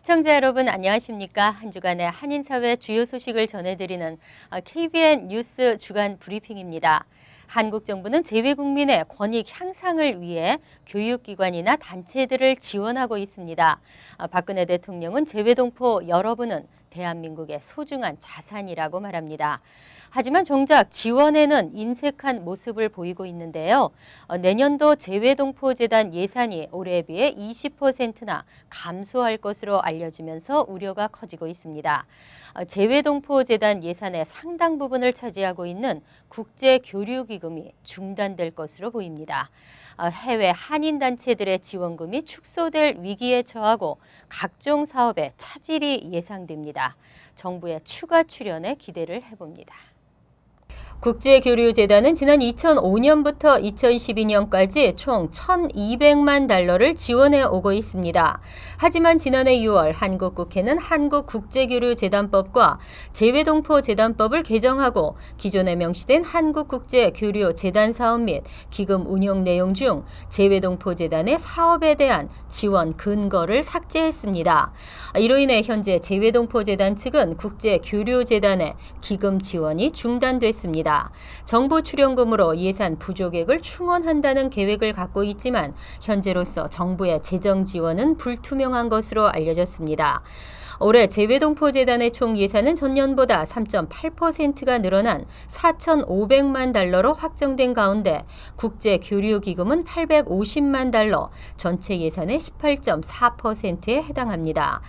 시청자 여러분 안녕하십니까? 한 주간의 한인사회 주요 소식을 전해드리는 KBN 뉴스 주간 브리핑입니다. 한국 정부는 재외국민의 권익 향상을 위해 교육기관이나 단체들을 지원하고 있습니다. 박근혜 대통령은 재외동포 여러분은 대한민국의 소중한 자산이라고 말합니다. 하지만 정작 지원에는 인색한 모습을 보이고 있는데요. 내년도 재외동포재단 예산이 올해에 비해 20%나 감소할 것으로 알려지면서 우려가 커지고 있습니다. 재외동포재단 예산의 상당 부분을 차지하고 있는 국제교류기금이 중단될 것으로 보입니다. 해외 한인단체들의 지원금이 축소될 위기에 처하고 각종 사업에 차질이 예상됩니다. 정부의 추가 출연에 기대를 해봅니다. 국제교류재단은 지난 2005년부터 2012년까지 총 1,200만 달러를 지원해 오고 있습니다. 하지만 지난해 6월 한국 국회는 한국국제교류재단법과 재외동포재단법을 개정하고 기존에 명시된 한국국제교류재단 사업 및 기금 운영 내용 중 재외동포재단의 사업에 대한 지원 근거를 삭제했습니다. 이로 인해 현재 재외동포재단 측은 국제교류재단의 기금 지원이 중단됐습니다. 정부 출연금으로 예산 부족액을 충원한다는 계획을 갖고 있지만 현재로서 정부의 재정 지원은 불투명한 것으로 알려졌습니다. 올해 재외동포재단의 총 예산은 전년보다 3.8%가 늘어난 4,500만 달러로 확정된 가운데 국제교류기금은 850만 달러, 전체 예산의 18.4%에 해당합니다.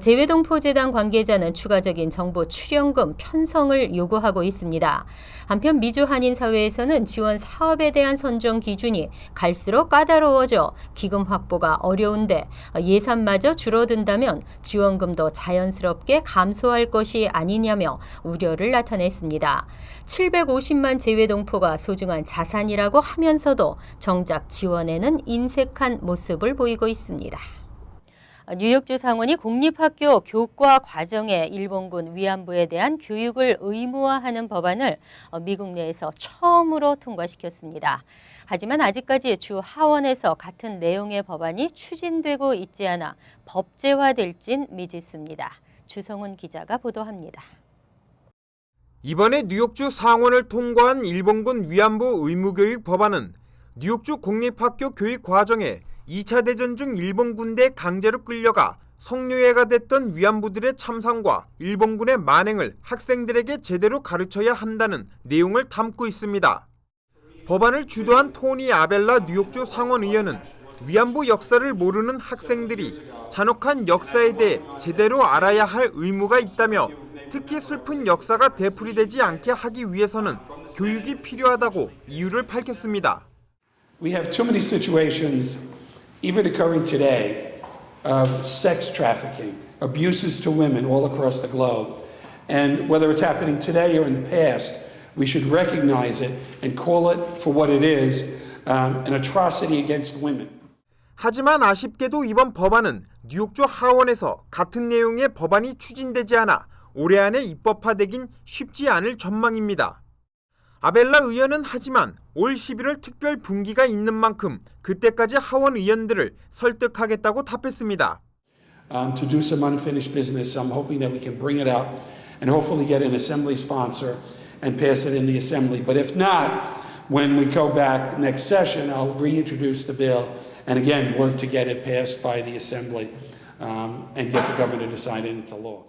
재외동포재단 관계자는 추가적인 정부 출연금 편성을 요구하고 있습니다. 한편 미주 한인사회에서는 지원 사업에 대한 선정 기준이 갈수록 까다로워져 기금 확보가 어려운데 예산마저 줄어든다면 지원금도 자연스럽게 감소할 것이 아니냐며 우려를 나타냈습니다. 750만 재외동포가 소중한 자산이라고 하면서도 정작 지원에는 인색한 모습을 보이고 있습니다. 뉴욕주 상원이 공립학교 교과 과정에 일본군 위안부에 대한 교육을 의무화하는 법안을 미국 내에서 처음으로 통과시켰습니다. 하지만 아직까지 주 하원에서 같은 내용의 법안이 추진되고 있지 않아 법제화될진 미지수입니다. 주성훈 기자가 보도합니다. 이번에 뉴욕주 상원을 통과한 일본군 위안부 의무교육 법안은 뉴욕주 공립학교 교육 과정에 2차 대전 중 일본 군대에 강제로 끌려가 성노예가 됐던 위안부들의 참상과 일본군의 만행을 학생들에게 제대로 가르쳐야 한다는 내용을 담고 있습니다. 법안을 주도한 토니 아벨라 뉴욕주 상원 의원은 위안부 역사를 모르는 학생들이 잔혹한 역사에 대해 제대로 알아야 할 의무가 있다며 특히 슬픈 역사가 되풀이되지 않게 하기 위해서는 교육이 필요하다고 이유를 밝혔습니다. We have too many situations even occurring today of sex trafficking, abuses to women all across the globe. And whether it's happening today or in the past, we should recognize it and call it for what it is, an atrocity against women. 하지만 아쉽게도 이번 법안은 뉴욕주 하원에서 같은 내용의 법안이 추진되지 않아 올해 안에 입법화되긴 쉽지 않을 전망입니다. 아벨라 의원은 하지만 올 11월 특별 분기가 있는 만큼 그때까지 하원 의원들을 설득하겠다고 답했습니다. To do some unfinished business, I'm hoping that we can bring it up and hopefully get an assembly sponsor and pass it in the assembly. But if not, when we go back next session, I'll reintroduce the bill and again work to get it passed by the assembly and get the governor to sign it into law.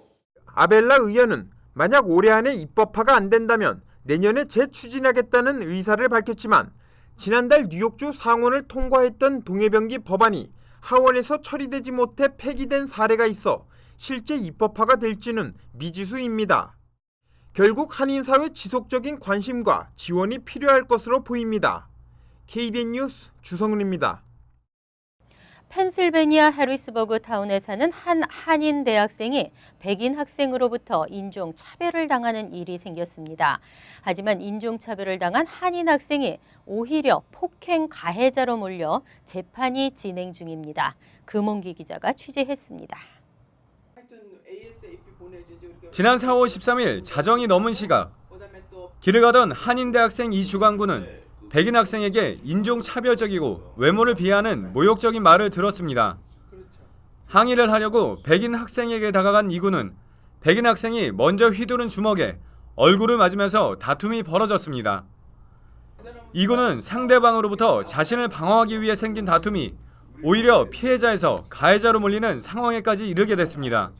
아벨라 의원은 만약 올해 안에 입법화가 안 된다면 내년에 재추진하겠다는 의사를 밝혔지만 지난달 뉴욕주 상원을 통과했던 동해병기 법안이 하원에서 처리되지 못해 폐기된 사례가 있어 실제 입법화가 될지는 미지수입니다. 결국 한인사회 지속적인 관심과 지원이 필요할 것으로 보입니다. KBN 뉴스 주성훈입니다. 펜실베니아 해리스버그 타운에 사는 한 한인 대학생이 백인 학생으로부터 인종차별을 당하는 일이 생겼습니다. 하지만 인종차별을 당한 한인 학생이 오히려 폭행 가해자로 몰려 재판이 진행 중입니다. 금홍기 기자가 취재했습니다. 지난 4월 13일 자정이 넘은 시각 길을 가던 한인 대학생 이주광 군은 백인 학생에게 인종차별적이고 외모를 비하하는 모욕적인 말을 들었습니다. 항의를 하려고 백인 학생에게 다가간 이군은 백인 학생이 먼저 휘두른 주먹에 얼굴을 맞으면서 다툼이 벌어졌습니다. 이군은 상대방으로부터 자신을 방어하기 위해 생긴 다툼이 오히려 피해자에서 가해자로 몰리는 상황에까지 이르게 됐습니다.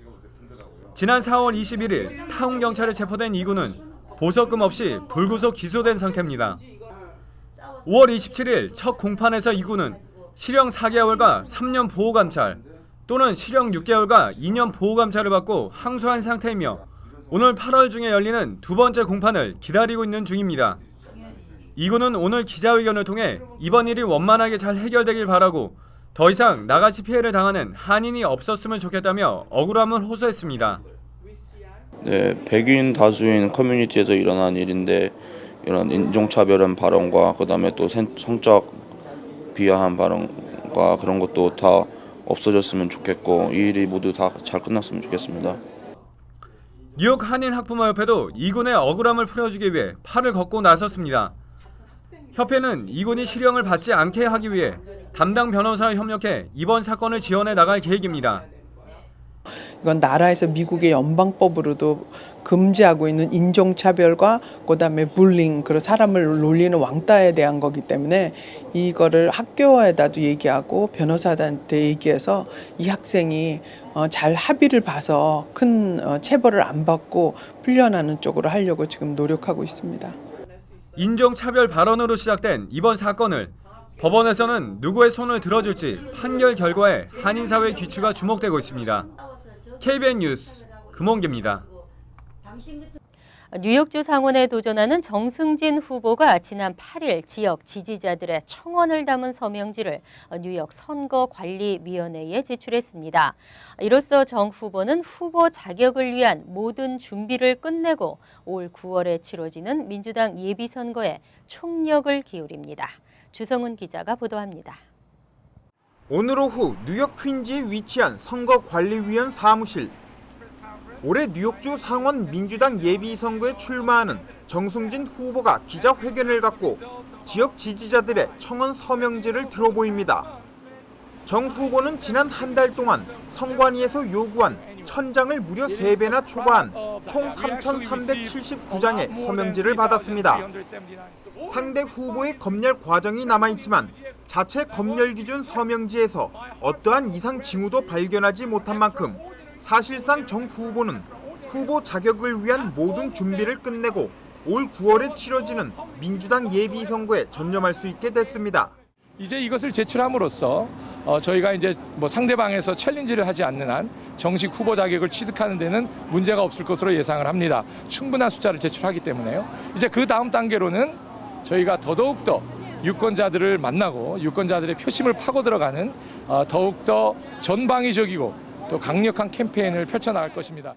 지난 4월 21일 타운경찰에 체포된 이군은 보석금 없이 불구속 기소된 상태입니다. 5월 27일 첫 공판에서 이군은 실형 4개월과 3년 보호감찰 또는 실형 6개월과 2년 보호감찰을 받고 항소한 상태이며 오늘 8월 중에 열리는 두 번째 공판을 기다리고 있는 중입니다. 이군은 오늘 기자회견을 통해 이번 일이 원만하게 잘 해결되길 바라고 더 이상 나같이 피해를 당하는 한인이 없었으면 좋겠다며 억울함을 호소했습니다. 네, 백인 다수인 커뮤니티에서 일어난 일인데 이런 인종차별한 발언과 그다음에 또 성적 비하한 발언과 그런 것도 다 없어졌으면 좋겠고 이 일이 모두 다 잘 끝났으면 좋겠습니다. 뉴욕 한인 학부모협회도 이군의 억울함을 풀어주기 위해 팔을 걷고 나섰습니다. 협회는 이군이 실형을 받지 않게 하기 위해 담당 변호사와 협력해 이번 사건을 지원해 나갈 계획입니다. 이건 나라에서 미국의 연방법으로도 금지하고 있는 인종차별과 그다음에 불링, 그리고 사람을 놀리는 왕따에 대한 거기 때문에 이거를 학교에다도 얘기하고 변호사한테 얘기해서 이 학생이 잘 합의를 봐서 큰 체벌을 안 받고 풀려나는 쪽으로 하려고 지금 노력하고 있습니다. 인종차별 발언으로 시작된 이번 사건을 법원에서는 누구의 손을 들어줄지 판결 결과에 한인사회 귀추가 주목되고 있습니다. KBN 뉴스 금원기입니다. 뉴욕주 상원에 도전하는 정승진 후보가 지난 8일 지역 지지자들의 청원을 담은 서명지를 뉴욕 선거관리위원회에 제출했습니다. 이로써 정 후보는 후보 자격을 위한 모든 준비를 끝내고 올 9월에 치러지는 민주당 예비선거에 총력을 기울입니다. 주성훈 기자가 보도합니다. 오늘 오후 뉴욕 퀸즈에 위치한 선거관리위원 사무실. 올해 뉴욕주 상원 민주당 예비선거에 출마하는 정승진 후보가 기자회견을 갖고 지역 지지자들의 청원 서명지를 들어보입니다. 정 후보는 지난 한 달 동안 선관위에서 요구한 1000장을 무려 3배나 초과한 총 3,379장의 서명지를 받았습니다. 상대 후보의 검열 과정이 남아있지만 자체 검열 기준 서명지에서 어떠한 이상 징후도 발견하지 못한 만큼 사실상 정 후보는 후보 자격을 위한 모든 준비를 끝내고 올 9월에 치러지는 민주당 예비선거에 전념할 수 있게 됐습니다. 이제 이것을 제출함으로써 저희가 이제 상대방에서 챌린지를 하지 않는 한 정식 후보 자격을 취득하는 데는 문제가 없을 것으로 예상을 합니다. 충분한 숫자를 제출하기 때문에요. 이제 그 다음 단계로는 저희가 더더욱더 유권자들을 만나고 유권자들의 표심을 파고 들어가는 더욱더 전방위적이고 또 강력한 캠페인을 펼쳐나갈 것입니다.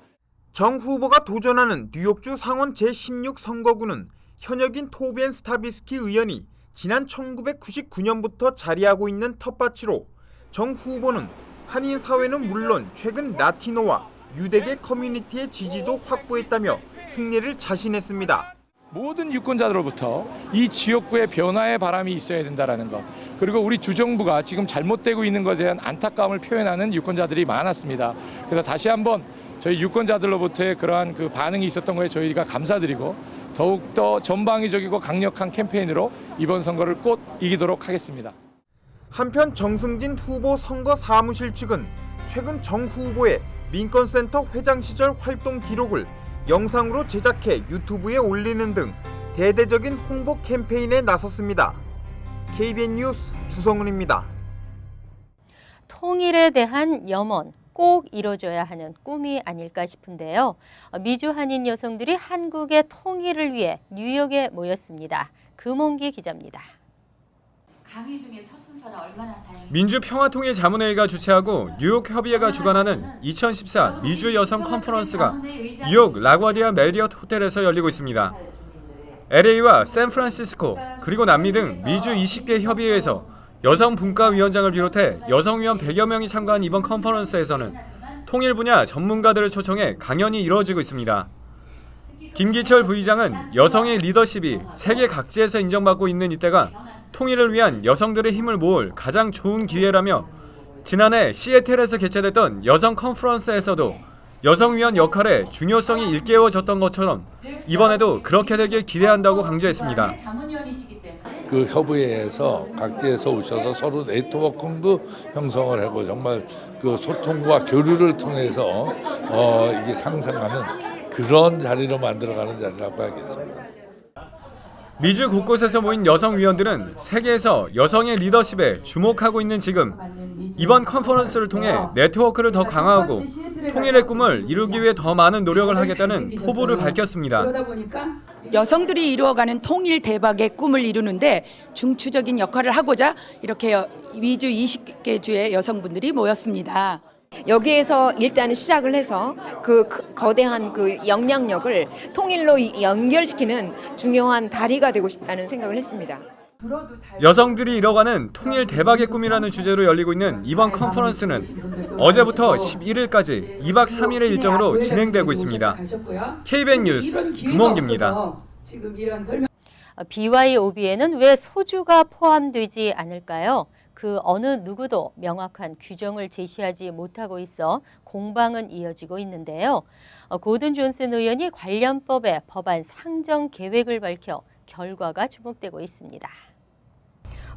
정 후보가 도전하는 뉴욕주 상원 제16 선거구는 현역인 토비앤 스타비스키 의원이 지난 1999년부터 자리하고 있는 텃밭으로 정 후보는 한인 사회는 물론 최근 라티노와 유대계 커뮤니티의 지지도 확보했다며 승리를 자신했습니다. 모든 유권자들로부터 이 지역구의 변화의 바람이 있어야 된다는 것, 그리고 우리 주정부가 지금 잘못되고 있는 것에 대한 안타까움을 표현하는 유권자들이 많았습니다. 그래서 다시 한번 저희 유권자들로부터의 그러한 그 반응이 있었던 거에 저희가 감사드리고 더욱더 전방위적이고 강력한 캠페인으로 이번 선거를 꼭 이기도록 하겠습니다. 한편 정승진 후보 선거 사무실 측은 최근 정 후보의 민권센터 회장 시절 활동 기록을 영상으로 제작해 유튜브에 올리는 등 대대적인 홍보 캠페인에 나섰습니다. KBN 뉴스 주성훈입니다. 통일에 대한 염원 꼭 이뤄줘야 하는 꿈이 아닐까 싶은데요. 미주 한인 여성들이 한국의 통일을 위해 뉴욕에 모였습니다. 금홍기 기자입니다. 민주평화통일자문회의가 주최하고 뉴욕 협의회가 주관하는 2014 미주 여성 컨퍼런스가 뉴욕 라과디아 메리엇 호텔에서 열리고 있습니다. LA와 샌프란시스코 그리고 남미 등 미주 20개 협의회에서 여성분과위원장을 비롯해 여성위원 100여 명이 참가한 이번 컨퍼런스에서는 통일 분야 전문가들을 초청해 강연이 이루어지고 있습니다. 김기철 부의장은 여성의 리더십이 세계 각지에서 인정받고 있는 이때가 통일을 위한 여성들의 힘을 모을 가장 좋은 기회라며 지난해 시애틀에서 개최됐던 여성 컨퍼런스에서도 여성위원 역할의 중요성이 일깨워졌던 것처럼 이번에도 그렇게 되길 기대한다고 강조했습니다. 그 협의회에서 각지에서 오셔서 서로 네트워킹도 형성을 하고 정말 그 소통과 교류를 통해서 이게 상승하는 그런 자리로 만들어가는 자리라고 하겠습니다. 미주 곳곳에서 모인 여성위원들은 세계에서 여성의 리더십에 주목하고 있는 지금 이번 컨퍼런스를 통해 네트워크를 더 강화하고 통일의 꿈을 이루기 위해 더 많은 노력을 하겠다는 포부를 밝혔습니다. 여성들이 이루어가는 통일 대박의 꿈을 이루는데 중추적인 역할을 하고자 이렇게 미주 20개 주의 여성분들이 모였습니다. 여기에서 일단 시작을 해서 그 거대한 그 영향력을 통일로 연결시키는 중요한 다리가 되고 싶다는 생각을 했습니다. 여성들이 이뤄가는 통일 대박의 꿈이라는 주제로 열리고 있는 이번 컨퍼런스는 어제부터 11일까지 2박 3일의 일정으로 진행되고 있습니다. KBN 뉴스 금원기입니다. BYOB에는 왜 소주가 포함되지 않을까요? 그 어느 누구도 명확한 규정을 제시하지 못하고 있어 공방은 이어지고 있는데요. 고든 존슨 의원이 관련법의 법안 상정 계획을 밝혀 결과가 주목되고 있습니다.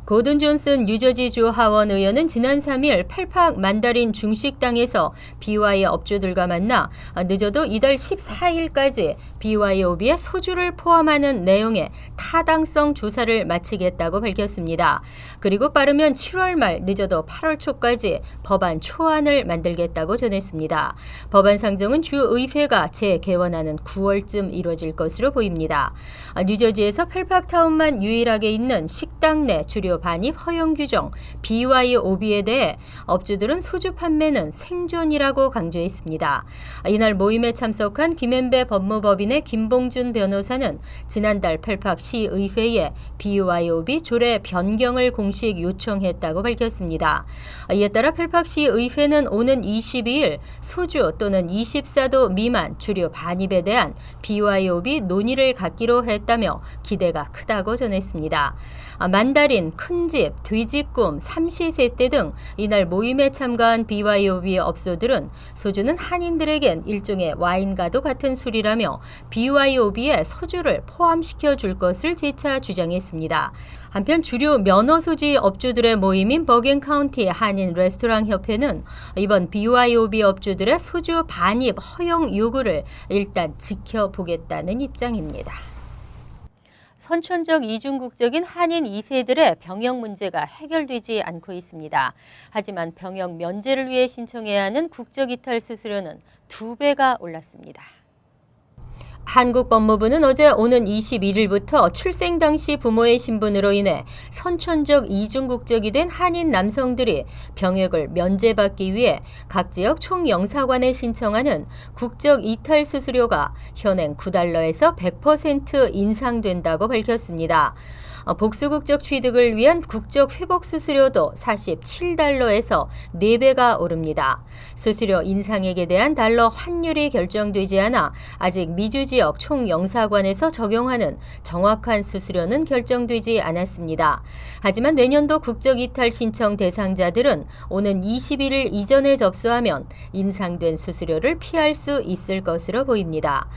고든 존슨 뉴저지주 하원 의원은 지난 3일 펠팍 만다린 중식당에서 BY 업주들과 만나 늦어도 이달 14일까지 BYOB에 소주를 포함하는 내용의 타당성 조사를 마치겠다고 밝혔습니다. 그리고 빠르면 7월 말 늦어도 8월 초까지 법안 초안을 만들겠다고 전했습니다. 법안 상정은 주의회가 재개원하는 9월쯤 이루어질 것으로 보입니다. 뉴저지에서 펠팍타운만 유일하게 있는 식당 내 주류 반입 허용 규정 BYOB에 대해 업주들은 소주 판매는 생존이라고 강조했습니다. 이날 모임에 참석한 김앤배 법무법인의 김봉준 변호사는 지난달 펠팍시 의회에 BYOB 조례 변경을 공식 요청했다고 밝혔습니다. 이에 따라 펠팍시 의회는 오는 22일 소주 또는 24도 미만 주류 반입에 대한 BYOB 논의를 갖기로 했다며 기대가 크다고 전했습니다. 만다린, 큰집, 돼지꿈, 삼시세대 등 이날 모임에 참가한 BYOB 업소들은 소주는 한인들에겐 일종의 와인과도 같은 술이라며 BYOB에 소주를 포함시켜 줄 것을 재차 주장했습니다. 한편 주류 면허소지 업주들의 모임인 버겐카운티 한인 레스토랑 협회는 이번 BYOB 업주들의 소주 반입 허용 요구를 일단 지켜보겠다는 입장입니다. 선천적 이중국적인 한인 2세들의 병역 문제가 해결되지 않고 있습니다. 하지만 병역 면제를 위해 신청해야 하는 국적 이탈 수수료는 2배가 올랐습니다. 한국 법무부는 어제 오는 21일부터 출생 당시 부모의 신분으로 인해 선천적 이중국적이 된 한인 남성들이 병역을 면제받기 위해 각 지역 총영사관에 신청하는 국적 이탈 수수료가 현행 $9에서 100% 인상된다고 밝혔습니다. 복수국적 취득을 위한 국적 회복 수수료도 $47에서 4배가 오릅니다. 수수료 인상액에 대한 달러 환율이 결정되지 않아 아직 미주 지역 총영사관에서 적용하는 정확한 수수료는 결정되지 않았습니다. 하지만 내년도 국적 이탈 신청 대상자들은 오는 21일 이전에 접수하면 인상된 수수료를 피할 수 있을 것으로 보입니다.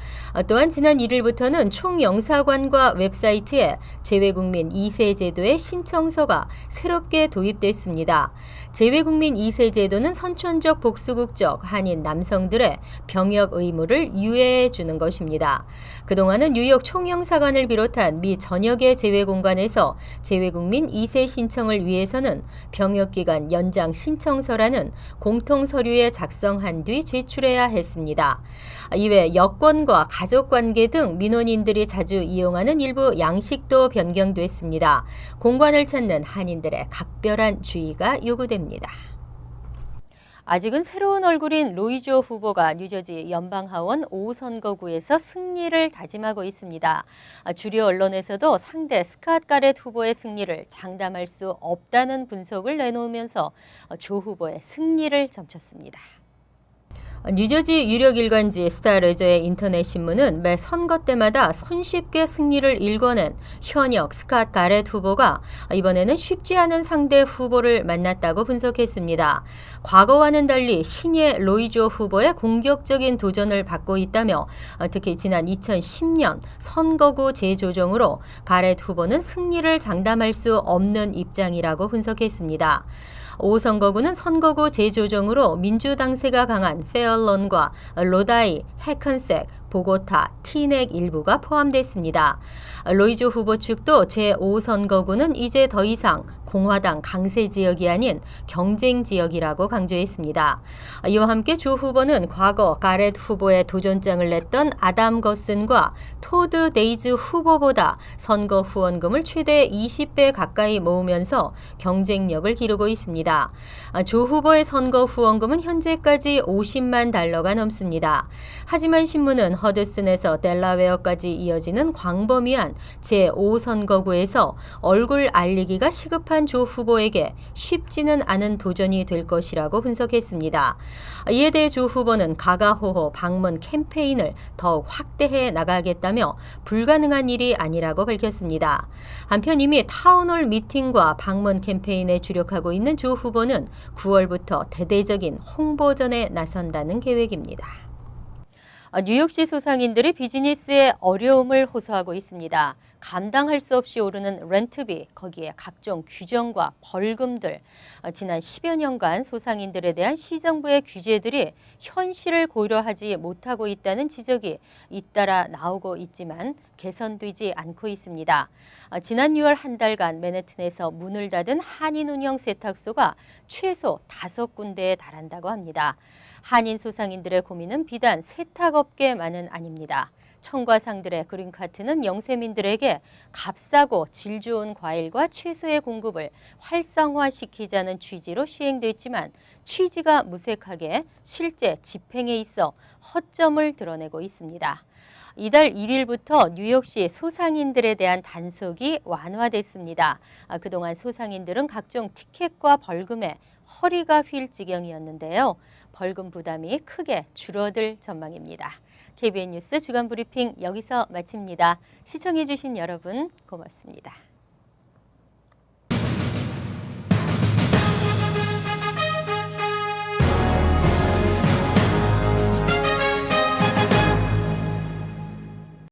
또한 지난 1일부터는 총영사관과 웹사이트에 재외국민 2세 제도의 신청서가 새롭게 도입됐습니다. 재외국민 2세 제도는 선천적 복수국적 한인 남성들의 병역 의무를 유예해 주는 것입니다. 그동안은 뉴욕 총영사관을 비롯한 미 전역의 재외공관에서 재외국민 2세 신청을 위해서는 병역기간 연장 신청서라는 공통서류에 작성한 뒤 제출해야 했습니다. 이외 여권과 가족관계 등 민원인들이 자주 이용하는 일부 양식도 변경됐습니다. 공관을 찾는 한인들의 각별한 주의가 요구됩니다. 아직은 새로운 얼굴인 로이조 후보가 뉴저지 연방하원 5선거구에서 승리를 다짐하고 있습니다. 주류 언론에서도 상대 스캇 가렛 후보의 승리를 장담할 수 없다는 분석을 내놓으면서 조 후보의 승리를 점쳤습니다. 뉴저지 유력 일간지 스타레저의 인터넷 신문은 매 선거 때마다 손쉽게 승리를 일궈낸 현역 스캇 가렛 후보가 이번에는 쉽지 않은 상대 후보를 만났다고 분석했습니다. 과거와는 달리 신예 로이조 후보의 공격적인 도전을 받고 있다며 특히 지난 2010년 선거구 재조정으로 가렛 후보는 승리를 장담할 수 없는 입장이라고 분석했습니다. 5선거구는 선거구 재조정으로 민주당세가 강한 페얼론과 로다이, 해컨색, 보고타, 티넥 일부가 포함됐습니다. 로이조 후보 측도 제5선거구는 이제 더 이상 공화당 강세 지역이 아닌 경쟁 지역이라고 강조했습니다. 이와 함께 조 후보는 과거 가렛 후보의 도전장을 냈던 아담 거슨과 토드 데이즈 후보보다 선거 후원금을 최대 20배 가까이 모으면서 경쟁력을 기르고 있습니다. 조 후보의 선거 후원금은 현재까지 50만 달러가 넘습니다. 하지만 신문은 허드슨에서 델라웨어까지 이어지는 광범위한 제5선거구에서 얼굴 알리기가 시급한 조 후보에게 쉽지는 않은 도전이 될 것이라고 분석했습니다. 이에 대해 조 후보는 가가호호 방문 캠페인을 더욱 확대해 나가겠다며 불가능한 일이 아니라고 밝혔습니다. 한편 이미 타운홀 미팅과 방문 캠페인에 주력하고 있는 조 후보는 9월부터 대대적인 홍보전에 나선다는 계획입니다. 뉴욕시 소상인들이 비즈니스에 어려움을 호소하고 있습니다. 감당할 수 없이 오르는 렌트비, 거기에 각종 규정과 벌금들, 지난 10여 년간 소상인들에 대한 시정부의 규제들이 현실을 고려하지 못하고 있다는 지적이 잇따라 나오고 있지만 개선되지 않고 있습니다. 지난 6월 한 달간 맨해튼에서 문을 닫은 한인 운영 세탁소가 최소 5군데에 달한다고 합니다. 한인 소상인들의 고민은 비단 세탁업계만은 아닙니다. 청과상들의 그린카트는 영세민들에게 값싸고 질 좋은 과일과 채소의 공급을 활성화시키자는 취지로 시행됐지만 취지가 무색하게 실제 집행에 있어 허점을 드러내고 있습니다. 이달 1일부터 뉴욕시 소상인들에 대한 단속이 완화됐습니다. 그동안 소상인들은 각종 티켓과 벌금에 허리가 휠 지경이었는데요. 벌금 부담이 크게 줄어들 전망입니다. KBN 뉴스 주간 브리핑 여기서 마칩니다. 시청해 주신 여러분 고맙습니다.